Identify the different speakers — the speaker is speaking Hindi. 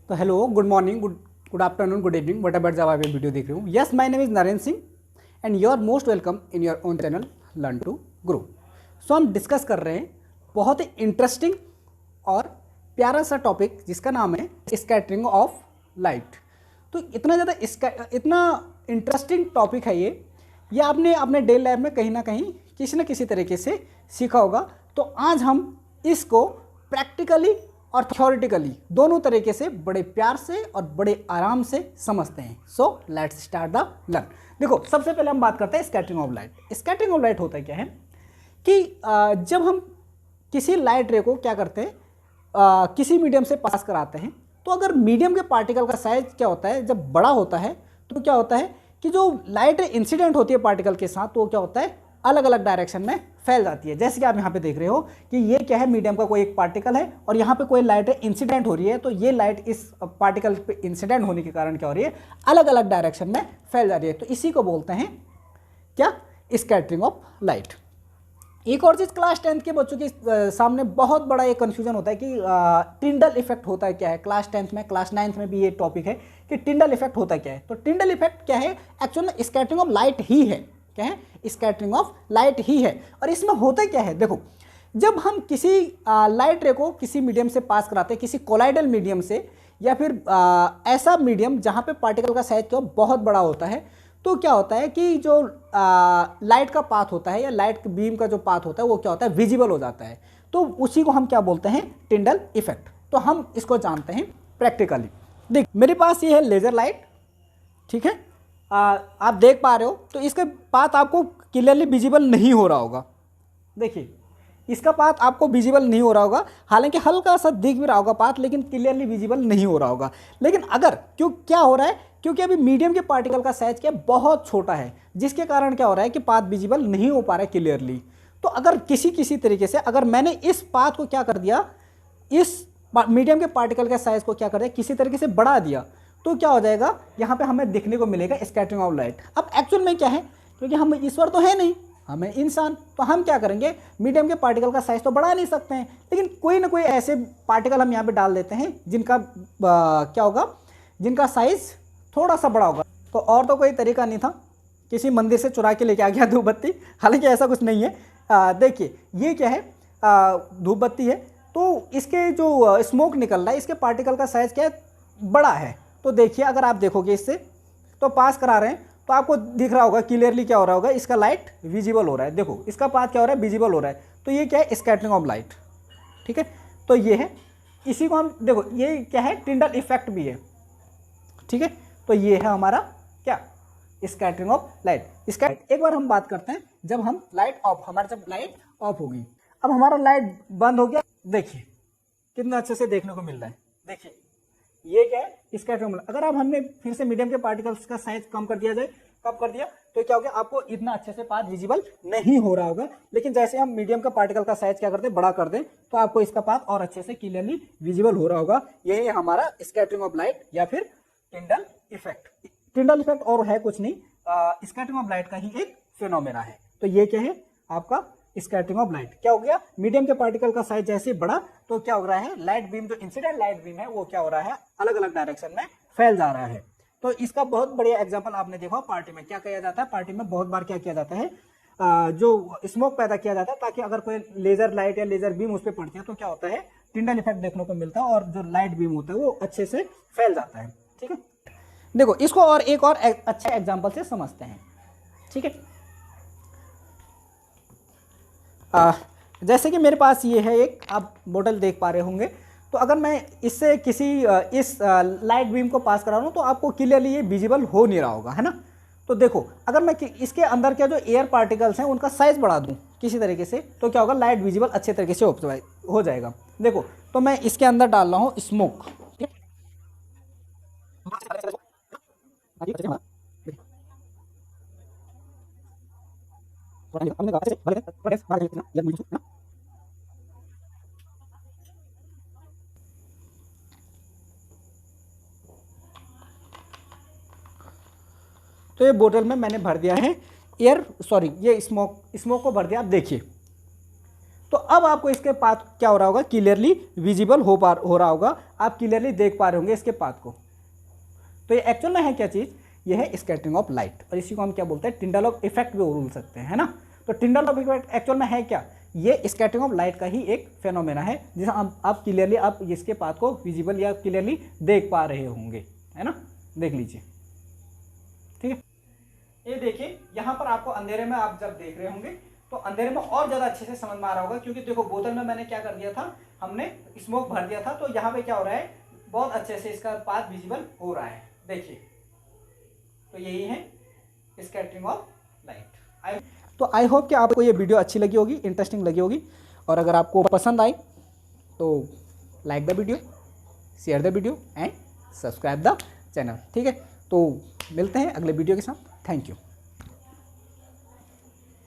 Speaker 1: तो hello, good morning, good afternoon, good evening, whatever जब आप ये वीडियो देख रहे हो। Yes, my name is Narendra Singh and you are most welcome in your own channel learn to grow. So हम डिस्कस कर रहे हैं बहुत ही इंटरेस्टिंग और प्यारा सा टॉपिक जिसका नाम है स्कैटरिंग ऑफ लाइट। तो इतना इंटरेस्टिंग टॉपिक है ये आपने अपने डेली लाइफ में कहीं ना कहीं किसी न किसी तरीके से सीखा होगा। तो आज हम इसको प्रैक्टिकली और थ्योरेटिकली दोनों तरीके से बड़े प्यार से और बड़े आराम से समझते हैं। So let's start the learn. देखो, सबसे पहले हम बात करते हैं scattering of light. Scattering of light होता क्या है कि जब हम किसी लाइट रे को क्या करते हैं, किसी मीडियम से पास कराते हैं, तो अगर मीडियम के पार्टिकल का साइज क्या होता है, जब बड़ा होता है तो क्या होता है कि जो लाइट इंसिडेंट होती है पार्टिकल के साथ, तो क्या होता है अलग अलग डायरेक्शन में फैल जाती है। जैसे कि आप यहाँ पे देख रहे हो कि ये क्या है, मीडियम का कोई एक पार्टिकल है और यहाँ पे कोई लाइट इंसिडेंट हो रही है, तो ये लाइट इस पार्टिकल पे इंसिडेंट होने के कारण क्या हो रही है, अलग अलग डायरेक्शन में फैल जा रही है। तो इसी को बोलते हैं क्या, स्कैटरिंग ऑफ लाइट। एक और चीज़, क्लास 10th के बच्चों के सामने बहुत बड़ा एक कन्फ्यूजन होता है कि टिंडल इफेक्ट होता है क्या है। क्लास 10th में, क्लास 9th में भी ये टॉपिक है कि टिंडल इफेक्ट होता क्या है। तो टिंडल इफेक्ट क्या है, एक्चुअल में स्कैटरिंग ऑफ लाइट ही है। क्या है, स्कैटरिंग ऑफ लाइट ही है। और इसमें होता क्या है, देखो, जब हम किसी लाइट रे को किसी मीडियम से पास कराते हैं, किसी कोलाइडल मीडियम से, या फिर ऐसा मीडियम जहाँ पे पार्टिकल का साइज क्या बहुत बड़ा होता है, तो क्या होता है कि जो लाइट का पाथ होता है या लाइट बीम का जो पाथ होता है वो क्या होता है, विजिबल हो जाता है। तो उसी को हम क्या बोलते हैं, टिंडल इफेक्ट। तो हम इसको जानते हैं प्रैक्टिकली। देख, मेरे पास ये है लेज़र लाइट, ठीक है, आप देख पा रहे हो। तो इसका पाथ आपको क्लियरली विजिबल नहीं हो रहा होगा। देखिए, इसका पाथ आपको विजिबल नहीं हो रहा होगा, हालांकि हल्का सा दिख भी रहा होगा पाथ, लेकिन क्लियरली विजिबल नहीं हो रहा होगा। लेकिन अगर क्या हो रहा है, क्योंकि अभी मीडियम के पार्टिकल का साइज क्या बहुत छोटा है, जिसके कारण क्या हो रहा है कि पाथ विजिबल नहीं हो पा रहा है क्लियरली। तो अगर किसी तरीके से अगर मैंने इस पाथ को क्या कर दिया, इस मीडियम के पार्टिकल के साइज को क्या कर दिया, किसी तरीके से बढ़ा दिया, तो क्या हो जाएगा, यहाँ पे हमें दिखने को मिलेगा स्कैटरिंग ऑफ लाइट। अब एक्चुअल में क्या है, क्योंकि हम ईश्वर तो है नहीं, हमें इंसान, तो हम क्या करेंगे, मीडियम के पार्टिकल का साइज तो बढ़ा नहीं सकते हैं, लेकिन कोई ना कोई ऐसे पार्टिकल हम यहाँ पे डाल देते हैं जिनका क्या होगा, जिनका साइज थोड़ा सा बड़ा होगा। तो और तो कोई तरीका नहीं था, किसी मंदिर से चुरा के लेके आ गया धूप बत्ती, हालांकि ऐसा कुछ नहीं है। देखिए, ये क्या है, धूप बत्ती है, तो इसके जो स्मोक निकल रहा है, इसके पार्टिकल का साइज क्या है, बड़ा है। तो देखिए, अगर आप देखोगे इससे, तो पास करा रहे हैं, तो आपको दिख रहा होगा क्लियरली क्या हो रहा होगा, इसका लाइट विजिबल हो रहा है। देखो, इसका पाथ क्या हो रहा है, विजिबल हो रहा है। तो ये क्या है, स्कैटरिंग ऑफ लाइट, ठीक है। तो ये है, इसी को हम देखो, ये क्या है, टिंडल इफेक्ट भी है, ठीक है। तो ये है हमारा क्या, स्कैटरिंग ऑफ लाइट। एक बार हम बात करते हैं, जब हम लाइट ऑफ, हमारा जब लाइट ऑफ होगी, अब हमारा लाइट बंद हो गया। देखिए कितना अच्छे से देखने को मिल रहा है। देखिए, ये क्या है, स्कैटरिंग। अगर आप हमने फिर से मीडियम के पार्टिकल्स का साइज कम कर दिया जाए, कम कर दिया, तो क्या हो गया, आपको इतना अच्छे से पाथ विजिबल नहीं हो रहा होगा। लेकिन जैसे हम मीडियम का पार्टिकल का साइज क्या करते हैं, बड़ा कर दें, तो आपको इसका पाथ और अच्छे से क्लियरली विजिबल हो रहा होगा। यही है हमारा स्कैटरिंग ऑफ लाइट या फिर टिंडल इफेक्ट। टिंडल इफेक्ट और है कुछ नहीं, स्कैटरिंग ऑफ लाइट का ही एक फिनोमेना है। तो ये क्या है, आपका स्कैटरिंग ऑफ लाइट। क्या हो गया, मीडियम के पार्टिकल का साइज जैसे बढ़ा, तो क्या हो रहा है, लाइट बीम, जो इंसिडेंट लाइट बीम है, वो क्या हो रहा है, अलग अलग डायरेक्शन में फैल जा रहा है। तो इसका बहुत बढ़िया एग्जांपल आपने देखा, पार्टी में क्या किया जाता है, पार्टी में बहुत बार क्या किया जाता है, जो स्मोक पैदा किया जाता है, ताकि अगर कोई लेजर लाइट या लेजर बीम उस पर पड़ती है, तो क्या होता है, टिंडल इफेक्ट देखने को मिलता है और जो लाइट बीम होता है वो अच्छे से फैल जाता है, ठीक है। देखो, इसको और एक और अच्छे एग्जाम्पल से समझते हैं, ठीक है। जैसे कि मेरे पास ये है एक, आप बोतल देख पा रहे होंगे। तो अगर मैं इससे इस लाइट बीम को पास करा रहा हूँ, तो आपको क्लियरली ये विजिबल हो नहीं रहा होगा, है ना। तो देखो, अगर मैं इसके अंदर के जो एयर पार्टिकल्स हैं उनका साइज बढ़ा दूँ किसी तरीके से, तो क्या होगा, लाइट विजिबल अच्छे तरीके से हो जाएगा। देखो, तो मैं इसके अंदर डाल रहा हूँ स्मोक, तो ये बोतल में मैंने भर दिया है ये स्मोक को भर दिया। आप देखिए, तो अब आपको इसके पाथ क्या हो रहा होगा, क्लियरली विजिबल हो रहा होगा, आप क्लियरली देख पा रहे होंगे इसके पाथ को। तो ये एक्चुअल में है क्या चीज़, ये है स्कैटरिंग ऑफ लाइट, और इसी को हम क्या बोलते हैं, टिंडल इफेक्ट भी बोल सकते हैं, है ना। तो टिंडल इफेक्ट एक्चुअल में है क्या, ये स्कैटरिंग ऑफ लाइट का ही एक फेनोमेना है, जिसे आप क्लियरली आप इसके पाथ को विजिबल या क्लियरली देख पा रहे होंगे, है ना। देख लीजिए, ठीक है। ये देखिए यहाँ पर आपको अंधेरे में आप जब देख रहे होंगे तो अंधेरे में और ज़्यादा अच्छे से समझ में आ रहा होगा, क्योंकि देखो बोतल में मैंने क्या कर दिया था, हमने स्मोक भर दिया था, तो यहाँ पे क्या हो रहा है, बहुत अच्छे से इसका पाथ विजिबल हो रहा है। देखिए, तो यही है स्कैटरिंग ऑफ लाइट। तो आई होप कि आपको ये वीडियो अच्छी लगी होगी, इंटरेस्टिंग लगी होगी, और अगर आपको पसंद आई तो like the video, share the video and subscribe the channel, ठीक है। तो मिलते हैं अगले वीडियो के साथ। Thank you.